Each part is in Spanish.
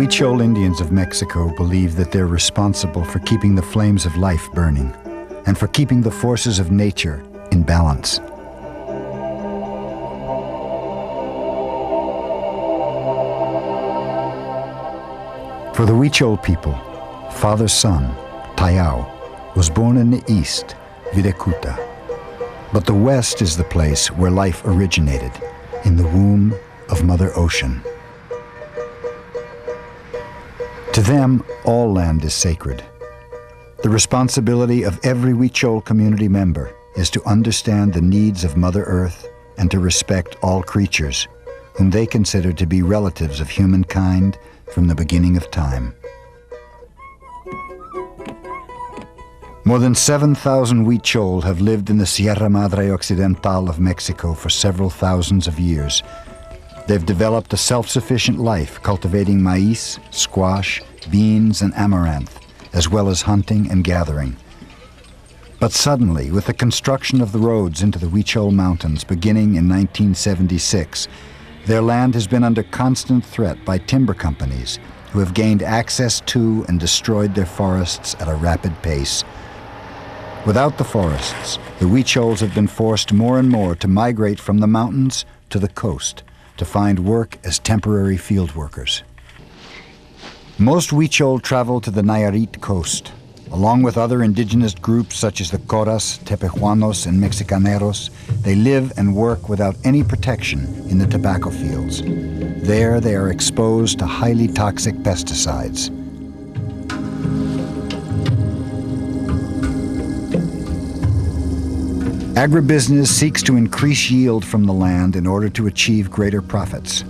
Huichol Indians of Mexico believe that they're responsible for keeping the flames of life burning and for keeping the forces of nature in balance. For the Huichol people, Father's son, Tayao, was born in the east, Videcuta. But the west is the place where life originated, in the womb of Mother Ocean. To them, all land is sacred. The responsibility of every Huichol community member is to understand the needs of Mother Earth and to respect all creatures, whom they consider to be relatives of humankind from the beginning of time. More than 7,000 Huichol have lived in the Sierra Madre Occidental of Mexico for several thousands of years. They've developed a self-sufficient life, cultivating maize, squash, beans, and amaranth, as well as hunting and gathering. But suddenly, with the construction of the roads into the Huichol Mountains beginning in 1976, their land has been under constant threat by timber companies who have gained access to and destroyed their forests at a rapid pace. Without the forests, the Huichols have been forced more and more to migrate from the mountains to the coast to find work as temporary field workers. Most Huichol travel to the Nayarit coast. Along with other indigenous groups such as the Coras, Tepehuanos, and Mexicaneros, they live and work without any protection in the tobacco fields. There they are exposed to highly toxic pesticides. Agribusiness seeks to increase yield from the land in order to achieve greater profits.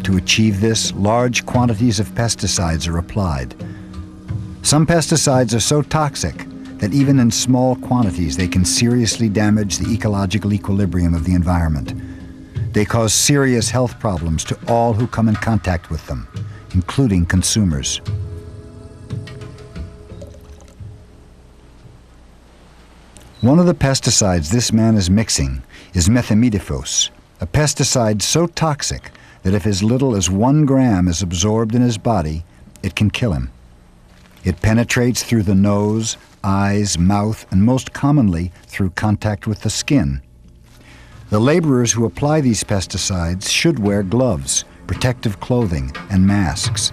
To achieve this, large quantities of pesticides are applied. Some pesticides are so toxic that even in small quantities they can seriously damage the ecological equilibrium of the environment. They cause serious health problems to all who come in contact with them, including consumers. One of the pesticides this man is mixing is methimidifos, a pesticide so toxic that if as little as 1 gram is absorbed in his body, it can kill him. It penetrates through the nose, eyes, mouth, and most commonly through contact with the skin. The laborers who apply these pesticides should wear gloves, protective clothing, and masks.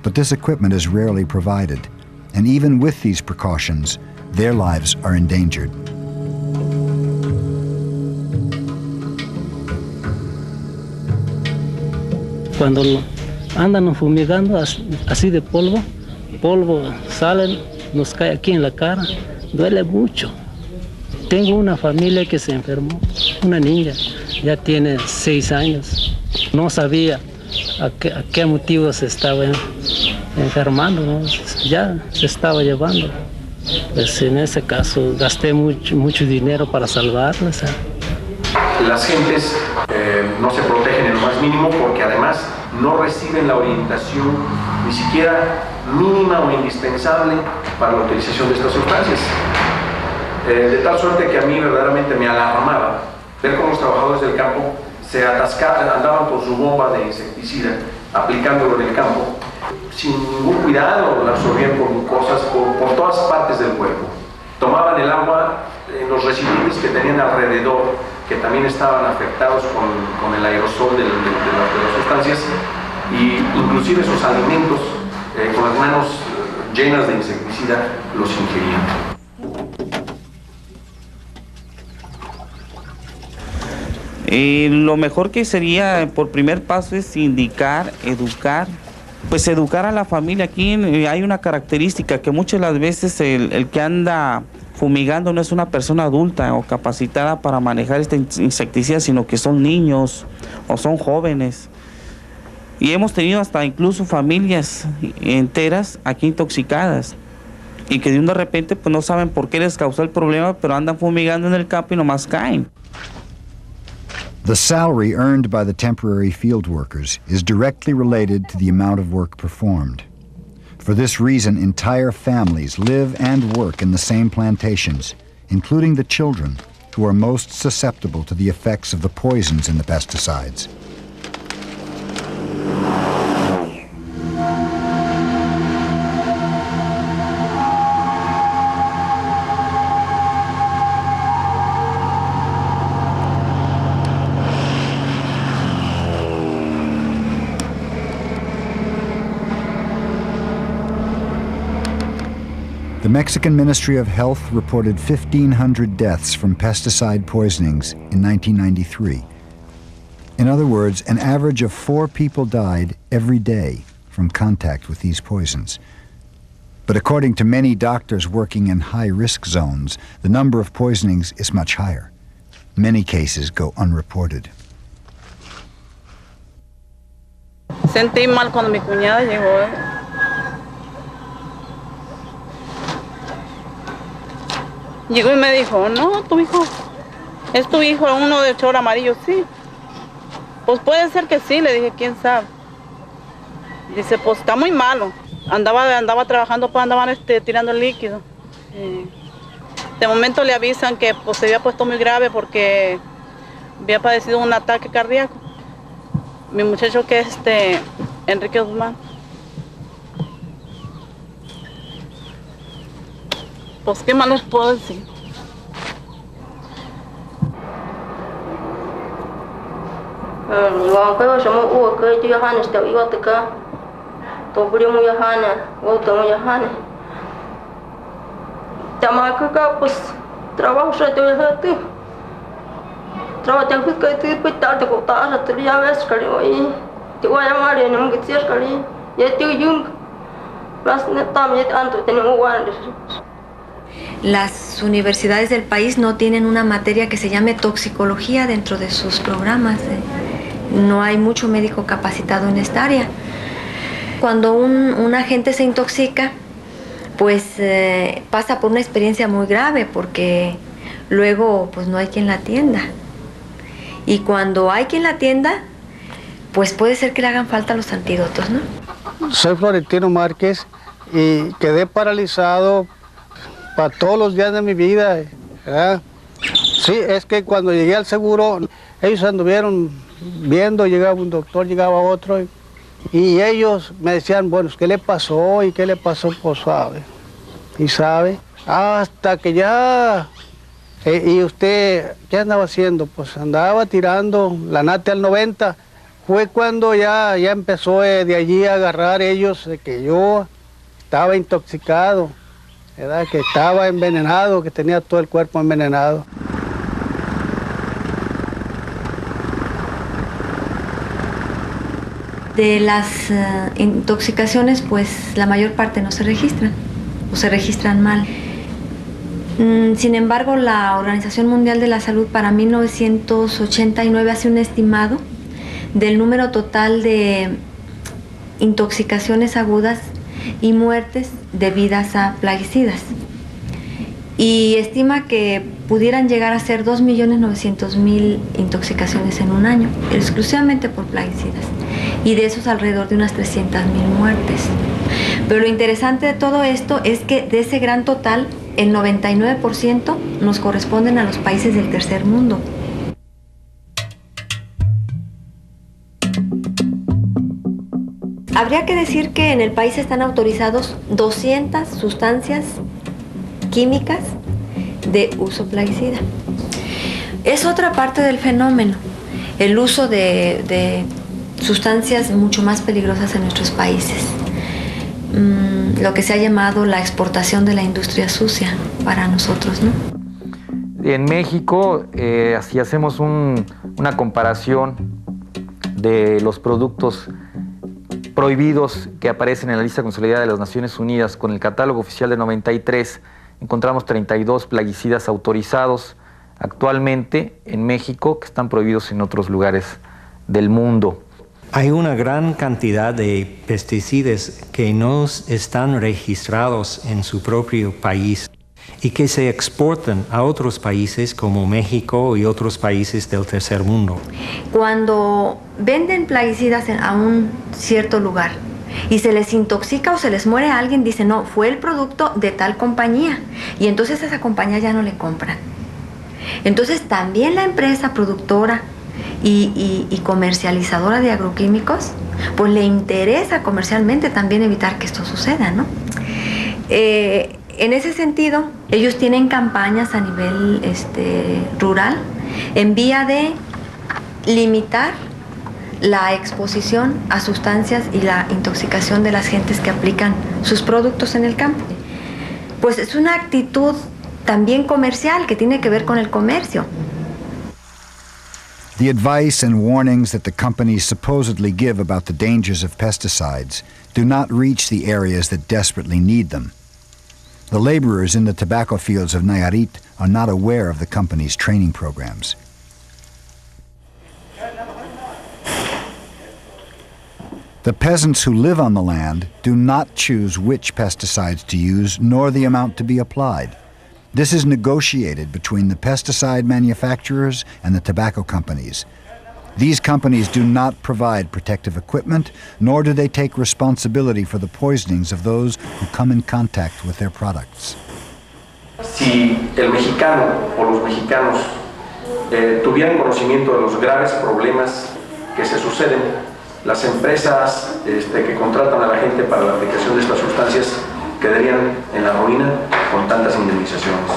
But this equipment is rarely provided, and even with these precautions, their lives are endangered. Cuando andan fumigando así de polvo sale, nos cae aquí en la cara, duele mucho. Tengo una familia que se enfermó, una niña, ya tiene 6 años. No sabía a qué motivo se estaba enfermando, ¿no? Ya se estaba llevando. Pues en ese caso gasté mucho dinero para salvarla. Las gentes no se protegen en lo más mínimo porque además no reciben la orientación ni siquiera mínima o indispensable para la utilización de estas sustancias. De tal suerte que a mí verdaderamente me alarmaba ver cómo los trabajadores del campo se atascaban, andaban con su bomba de insecticida aplicándolo en el campo sin ningún cuidado, la absorbían por cosas por todas partes del cuerpo. Tomaban el agua en los recipientes que tenían alrededor, que también estaban afectados con el aerosol de las sustancias, y inclusive sus alimentos con las manos llenas de insecticida los ingerían. Lo mejor que sería, por primer paso, es indicar, educar a la familia. Aquí hay una característica que muchas de las veces el que anda fumigando no es una persona adulta o capacitada para manejar este insecticida, sino que son niños o son jóvenes. Y hemos tenido hasta incluso familias enteras aquí intoxicadas y que de un de repente pues no saben por qué les causó el problema, pero andan fumigando en el campo y nomás caen. The salary earned by the temporary field workers is directly related to the amount of work performed. For this reason, entire families live and work in the same plantations, including the children, who are most susceptible to the effects of the poisons in the pesticides. Mexican Ministry of Health reported 1,500 deaths from pesticide poisonings in 1993. In other words, an average of 4 people died every day from contact with these poisons. But according to many doctors working in high-risk zones, the number of poisonings is much higher. Many cases go unreported. Sentí mal cuando mi cuñada llegó. Llegó y me dijo, no, tu hijo, es tu hijo, uno de chor amarillo, sí. Pues puede ser que sí, le dije, quién sabe. Dice, pues está muy malo. Andaba trabajando, pues andaban tirando el líquido. De momento le avisan que pues, se había puesto muy grave porque había padecido un ataque cardíaco. Mi muchacho que es Enrique Guzmán. Pues qué más les puedo decir. Pues trabajo Las universidades del país no tienen una materia que se llame toxicología dentro de sus programas. No hay mucho médico capacitado en esta área. Cuando un agente se intoxica, pues pasa por una experiencia muy grave porque luego pues no hay quien la atienda. Y cuando hay quien la atienda, pues puede ser que le hagan falta los antídotos, ¿no? Soy Florentino Márquez y quedé paralizado para todos los días de mi vida, ¿verdad? Sí, es que cuando llegué al seguro, ellos anduvieron viendo, llegaba un doctor, llegaba otro, y ellos me decían, bueno, ¿qué le pasó? ¿Y qué le pasó? Pues sabe, y sabe, hasta que ya, ¿y usted qué andaba haciendo? Pues andaba tirando la nate al 90, fue cuando ya empezó de allí a agarrar ellos, de que yo estaba intoxicado, ¿verdad? Que estaba envenenado, que tenía todo el cuerpo envenenado. De las intoxicaciones, pues la mayor parte no se registran o se registran mal. Sin embargo, la Organización Mundial de la Salud para 1989 hace un estimado del número total de intoxicaciones agudas y muertes debidas a plaguicidas. Y estima que pudieran llegar a ser 2.900.000 intoxicaciones en un año, exclusivamente por plaguicidas. Y de esos alrededor de unas 300.000 muertes. Pero lo interesante de todo esto es que de ese gran total, el 99% nos corresponden a los países del tercer mundo. Habría que decir que en el país están autorizados 200 sustancias químicas de uso plaguicida. Es otra parte del fenómeno, el uso de sustancias mucho más peligrosas en nuestros países. Lo que se ha llamado la exportación de la industria sucia para nosotros, ¿no? En México, si hacemos una comparación de los productos prohibidos que aparecen en la lista consolidada de las Naciones Unidas con el catálogo oficial de 93, encontramos 32 plaguicidas autorizados actualmente en México que están prohibidos en otros lugares del mundo. Hay una gran cantidad de pesticidas que no están registrados en su propio país y que se exportan a otros países como México y otros países del tercer mundo. Cuando venden plaguicidas a un cierto lugar y se les intoxica o se les muere a alguien, dicen, no, fue el producto de tal compañía, y entonces a esa compañía ya no le compran. Entonces también la empresa productora y comercializadora de agroquímicos, pues le interesa comercialmente también evitar que esto suceda, ¿no? En ese sentido, ellos tienen campañas a nivel rural en vía de limitar la exposición a sustancias y la intoxicación de las gentes que aplican sus productos en el campo. Pues es una actitud también comercial que tiene que ver con el comercio. The advice and warnings that the companies supposedly give about the dangers of pesticides do not reach the areas that desperately need them. The laborers in the tobacco fields of Nayarit are not aware of the company's training programs. The peasants who live on the land do not choose which pesticides to use nor the amount to be applied. This is negotiated between the pesticide manufacturers and the tobacco companies. These companies do not provide protective equipment, nor do they take responsibility for the poisonings of those who come in contact with their products. Si el mexicano o los mexicanos tuvieran conocimiento de los graves problemas que se suceden, las empresas que contratan a la gente para la aplicación de estas sustancias quedarían en la ruina con tantas indemnizaciones.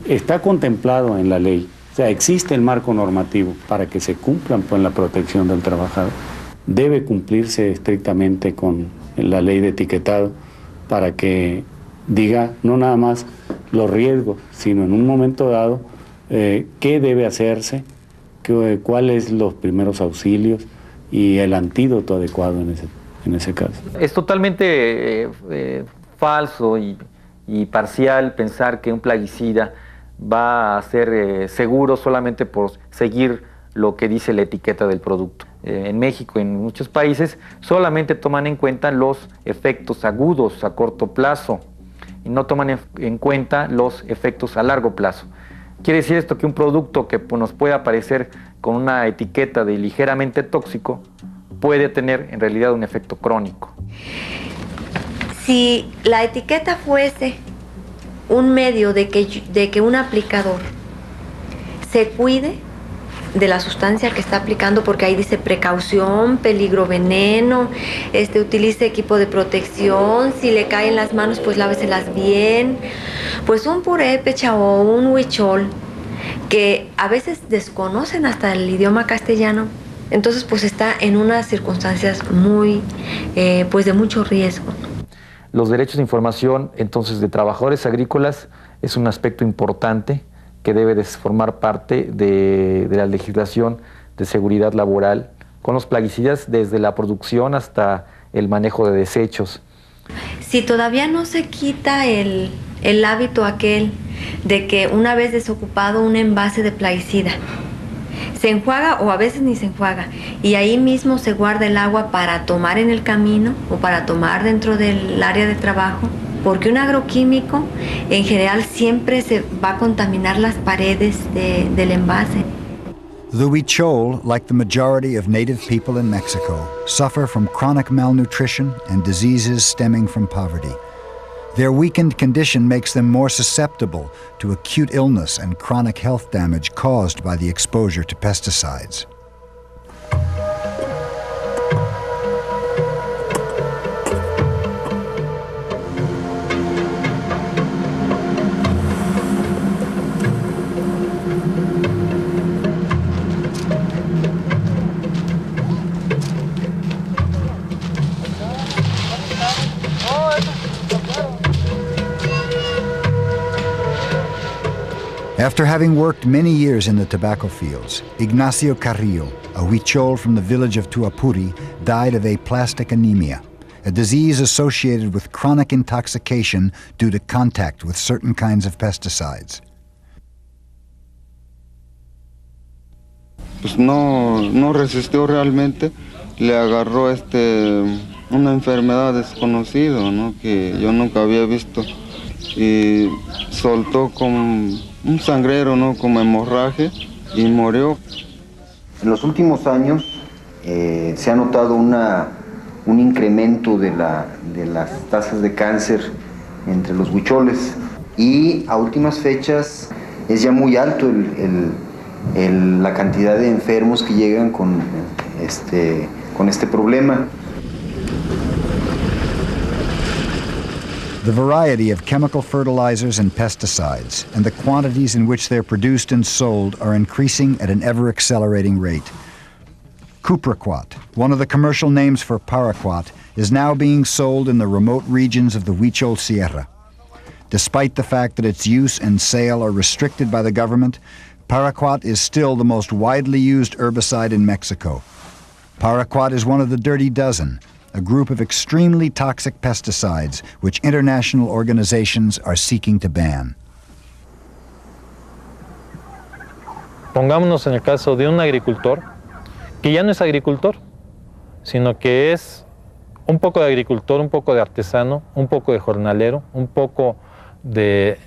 Está contemplado en la ley, o sea, existe el marco normativo para que se cumplan con la protección del trabajador. Debe cumplirse estrictamente con la ley de etiquetado para que diga no nada más los riesgos, sino en un momento dado qué debe hacerse, cuáles los primeros auxilios y el antídoto adecuado en ese caso. Es totalmente falso y parcial pensar que un plaguicida va a ser seguro solamente por seguir lo que dice la etiqueta del producto. En México y en muchos países solamente toman en cuenta los efectos agudos a corto plazo y no toman en cuenta los efectos a largo plazo. Quiere decir esto que un producto que nos puede aparecer con una etiqueta de ligeramente tóxico puede tener en realidad un efecto crónico. Si la etiqueta fuese un medio de que un aplicador se cuide de la sustancia que está aplicando, porque ahí dice precaución, peligro, veneno, utilice equipo de protección, si le caen las manos pues láveselas bien, pues un purépecha o un huichol que a veces desconocen hasta el idioma castellano, entonces pues está en unas circunstancias muy, pues de mucho riesgo. Los derechos de información entonces de trabajadores agrícolas es un aspecto importante que debe de formar parte de la legislación de seguridad laboral con los plaguicidas desde la producción hasta el manejo de desechos. Si todavía no se quita el hábito aquel de que una vez desocupado un envase de plaguicida se enjuaga o a veces ni se enjuaga y ahí mismo se guarda el agua para tomar en el camino o para tomar dentro del área de trabajo, porque un agroquímico en general siempre se va a contaminar las paredes del envase. The huichol, like the majority of native people in Mexico, suffer from chronic malnutrition and diseases stemming from poverty. Their weakened condition makes them more susceptible to acute illness and chronic health damage caused by the exposure to pesticides. After having worked many years in the tobacco fields, Ignacio Carrillo, a huichol from the village of Tuapuri, died of aplastic anemia, a disease associated with chronic intoxication due to contact with certain kinds of pesticides. Pues no resistió realmente, le agarró una enfermedad desconocida, ¿no? Que yo nunca había visto, y soltó como un sangrero, ¿no? Como hemorragia, y murió. En los últimos años se ha notado un incremento de las tasas de cáncer entre los huicholes, y a últimas fechas es ya muy alto la cantidad de enfermos que llegan con este problema. The variety of chemical fertilizers and pesticides and the quantities in which they're produced and sold are increasing at an ever-accelerating rate. Cuproquat, one of the commercial names for paraquat, is now being sold in the remote regions of the Huichol Sierra. Despite the fact that its use and sale are restricted by the government, paraquat is still the most widely used herbicide in Mexico. Paraquat is one of the Dirty Dozen, a group of extremely toxic pesticides which international organizations are seeking to ban. Pongámonos en el caso de un agricultor que ya no es agricultor, sino que es un poco de agricultor, un poco de artesano, un poco de jornalero, un poco de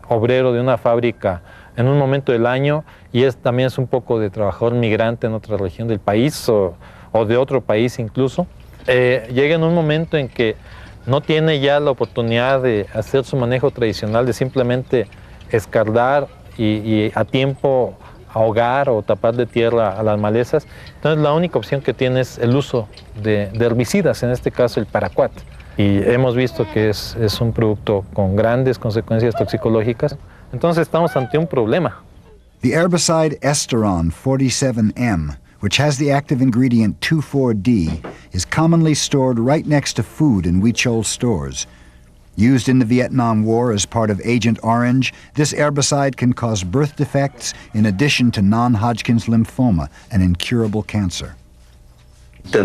obrero de una fábrica en un momento del año y también es un poco de trabajador migrante en otra región del país o de otro país incluso. Llega en un momento en que no tiene ya la oportunidad de hacer su manejo tradicional, de simplemente escardar y a tiempo ahogar o tapar de tierra a las malezas. Entonces la única opción que tiene es el uso de herbicidas, en este caso el paraquat. Y hemos visto que es un producto con grandes consecuencias toxicológicas. Entonces estamos ante un problema. The herbicide Esteron 47M, which has the active ingredient 2,4-D, is commonly stored right next to food in Huichol stores. Used in the Vietnam War as part of Agent Orange, this herbicide can cause birth defects in addition to non-Hodgkin's lymphoma, an incurable cancer. The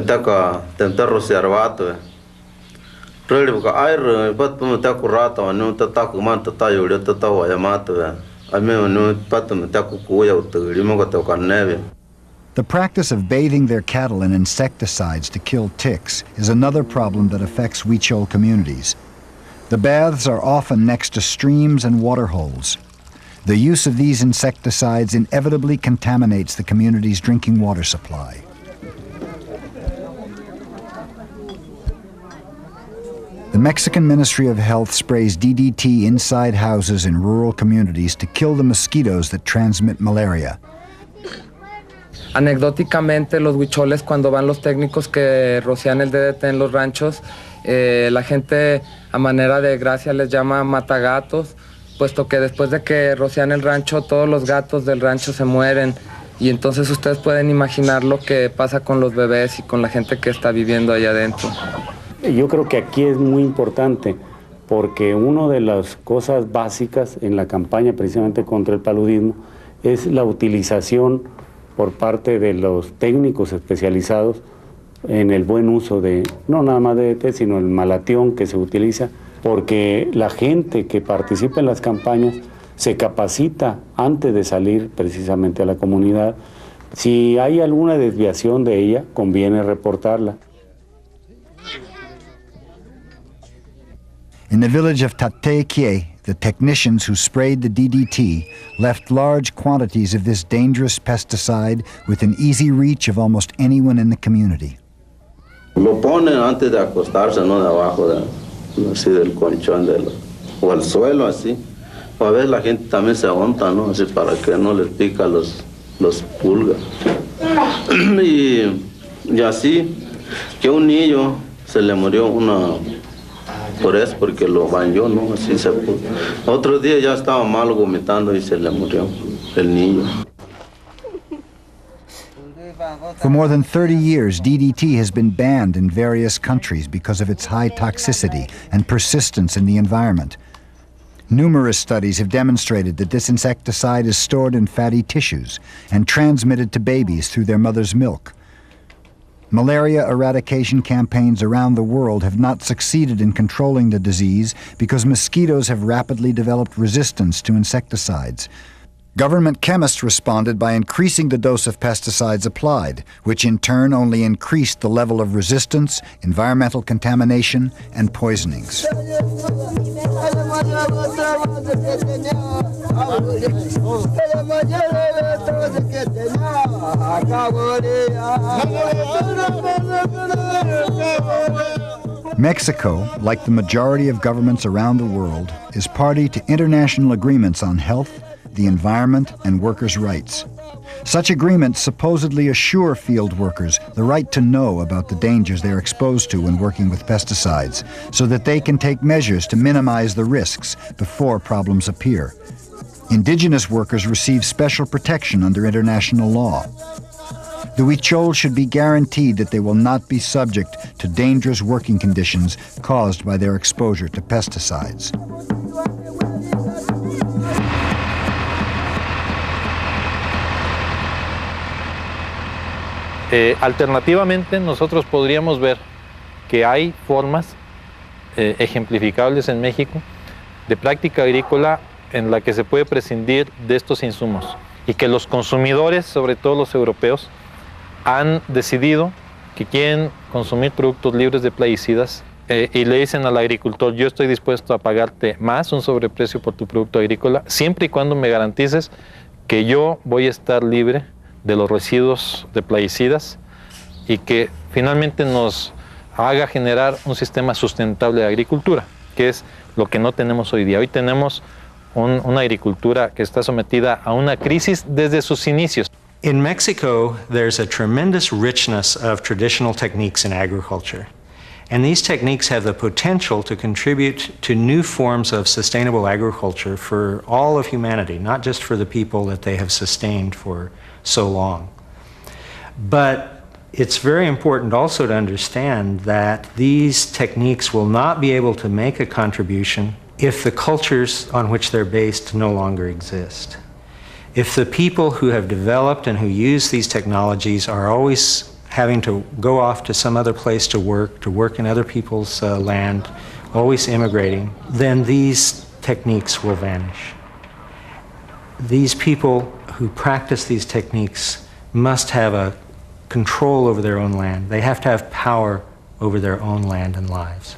practice of bathing their cattle in insecticides to kill ticks is another problem that affects Huichol communities. The baths are often next to streams and water holes. The use of these insecticides inevitably contaminates the community's drinking water supply. The Mexican Ministry of Health sprays DDT inside houses in rural communities to kill the mosquitoes that transmit malaria. Anecdóticamente, los huicholes, cuando van los técnicos que rocian el DDT en los ranchos, la gente a manera de gracia les llama matagatos, puesto que después de que rocian el rancho, todos los gatos del rancho se mueren. Y entonces ustedes pueden imaginar lo que pasa con los bebés y con la gente que está viviendo allá adentro. Yo creo que aquí es muy importante porque una de las cosas básicas en la campaña precisamente contra el paludismo es la utilización por parte de los técnicos especializados en el buen uso de, no nada más de DDT, sino el malatión que se utiliza, porque la gente que participa en las campañas se capacita antes de salir precisamente a la comunidad. Si hay alguna desviación de ella, conviene reportarla. In the village of Tatequie, the technicians who sprayed the DDT left large quantities of this dangerous pesticide within easy reach of almost anyone in the community. Lo ponen antes de acostarse, no de abajo, así del colchón o al suelo, así. O a veces la gente también se aguanta, ¿no? Así para que no les pica los pulgas. Y así, que un niño se le murió por eso, porque lo bañó, ¿no? Así se puso. Otro día ya estaba mal vomitando y se le murió el niño. For more than 30 years, DDT has been banned in various countries because of its high toxicity and persistence in the environment. Numerous studies have demonstrated that this insecticide is stored in fatty tissues and transmitted to babies through their mother's milk. Malaria eradication campaigns around the world have not succeeded in controlling the disease because mosquitoes have rapidly developed resistance to insecticides. Government chemists responded by increasing the dose of pesticides applied, which in turn only increased the level of resistance, environmental contamination, and poisonings. Mexico, like the majority of governments around the world, is party to international agreements on health, the environment, and workers' rights. Such agreements supposedly assure field workers the right to know about the dangers they're exposed to when working with pesticides, so that they can take measures to minimize the risks before problems appear. Indigenous workers receive special protection under international law. The Huichol should be guaranteed that they will not be subject to dangerous working conditions caused by their exposure to pesticides. Alternativamente, nosotros podríamos ver que hay formas ejemplificables en México de práctica agrícola en la que se puede prescindir de estos insumos y que los consumidores, sobre todo los europeos, han decidido que quieren consumir productos libres de plaguicidas y le dicen al agricultor: yo estoy dispuesto a pagarte más, un sobreprecio por tu producto agrícola, siempre y cuando me garantices que yo voy a estar libre de los residuos de plaguicidas y que finalmente nos haga generar un sistema sustentable de agricultura, que es lo que no tenemos hoy día. Hoy tenemos una agricultura que está sometida a una crisis desde sus inicios. In Mexico, there's a tremendous richness of traditional techniques in agriculture. And these techniques have the potential to contribute to new forms of sustainable agriculture for all of humanity, not just for the people that they have sustained for so long. But it's very important also to understand that these techniques will not be able to make a contribution if the cultures on which they're based no longer exist. If the people who have developed and who use these technologies are always having to go off to some other place to work in other people's land, always immigrating, then these techniques will vanish. These people who practice these techniques must have a control over their own land. They have to have power over their own land and lives.